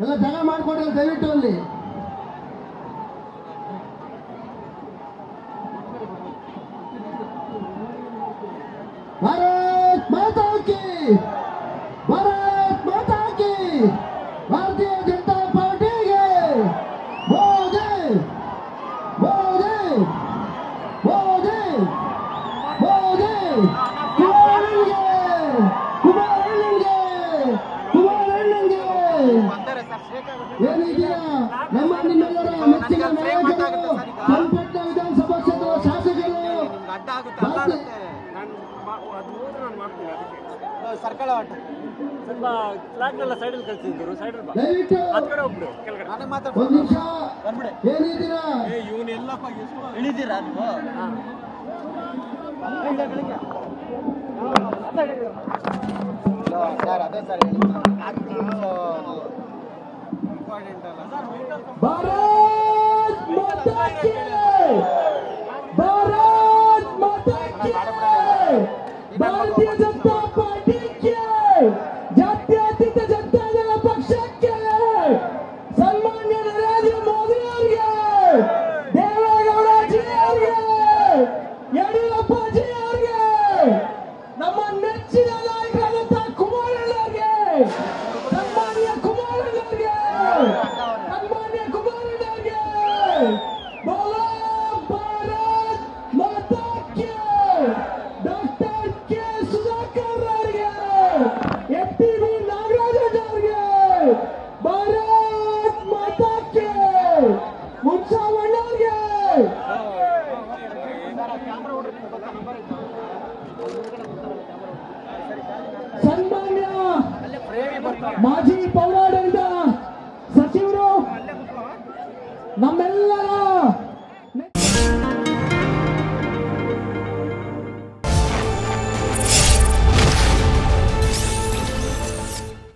ಎಲ್ಲ ಜಾಗ ಮಾಡಿಕೊಡ್ರಿ ದಯವಿಟ್ಟು ಅಲ್ಲಿ. ಭಾರತ್ ಮಾತಾ ಕಿ, ಭಾರತ್ ಮಾತಾ ಕಿ, ಭಾರತೀಯ ಜನತಾ ಪಾರ್ಟಿಗೆ ಮೋದಿ ಮೋದಿ ಮೋದಿ ಮೋದಿ, ಕುಮಾರಣ್ಣಗೆ ಕುಮಾರಣ್ಣಗೆ ಕುಮಾರಣ್ಣಗೆ. ಏನಿದೆಯಾ ನಮ್ಮ ನಿಮ್ಮೆಲ್ಲರ ಮೆಚ್ಚಿನ ನಾಯಕರು, ಸಂಪಟ್ಟ ವಿಧಾನಸಭಾ ಕ್ಷೇತ್ರದ ಶಾಸಕರು, ಸರ್ಕಲ್ ಸ್ವಲ್ಪ ಫ್ಲಾಗ್ನೆಲ್ಲ ಸೈಡಲ್ಲಿ ಕಳಿಸಿದ್ರು. ಸೈಡಲ್ಲಿ ದಯವಿಟ್ಟು ಆ ಕಡೆ ಹೋಗ್ಬಿಡು, ಕೆಳಗಡೆ ನನಗೆ ಮಾತ್ರ ಒಂದು ನಿಮಿಷ ಏನಿದ್ದೀರಾ ಇವನ್ನೆಲ್ಲಪ್ಪ ಇಳಿದಿರಾ ನೀವು? ಸರ್ ಅದೇ ಸರ್ ಭಾರತ್ ಮಾತಾ ಕಿ, ಭಾರತ್ ಮಾತಾ ಕಿ, ಭಾರತೀಯ ಜನತಾ ಪಾರ್ಟಿಗೆ, ಜಾತ್ಯತೀತ ಜನತಾದಳ ಪಕ್ಷಕ್ಕೆ, ಸನ್ಮಾನ್ಯ ನರೇಂದ್ರ ಮೋದಿ ಅವರಿಗೆ, ದೇವೇಗೌಡ ಜಿ ಅವರಿಗೆ, ಯಡಿಯೂರಪ್ಪ ಜಿ ಅವರಿಗೆ, ನಮ್ಮ ನೆಚ್ಚಿನ ನಾಯಕರಾದಂತ ಕುಮಾರಣ್ಣವರಿಗೆ, ಸನ್ಮಾನ್ಯ ಕುಮಾರಣ್ಣವರಿಗೆ, ಸನ್ಮಾನ್ಯ ಕುಮಾರಣ್ಣವರಿಗೆ, ಬೋಲೋ ಭಾರತ್ ಮಾತಾ ಕಿ, ಡಾಕ್ಟರ್ ಕೆ ಸುಧಾಕರ್ ಅವರಿಗೆ, ಎಫ್ಟಿವಿ ನಾಗರಾಜ್ ಅವರಿಗೆ, ಭಾರತ್ ಮಾತಾ ಕಿ, ಮುನ್ಸಾವಣ್ಣ ಅವರಿಗೆ, ಸನ್ಮಾನ್ಯ ಮಾಜಿ ಪೌರಾಡಳಿತ ಸಚಿವರು, ನಮ್ಮೆಲ್ಲರ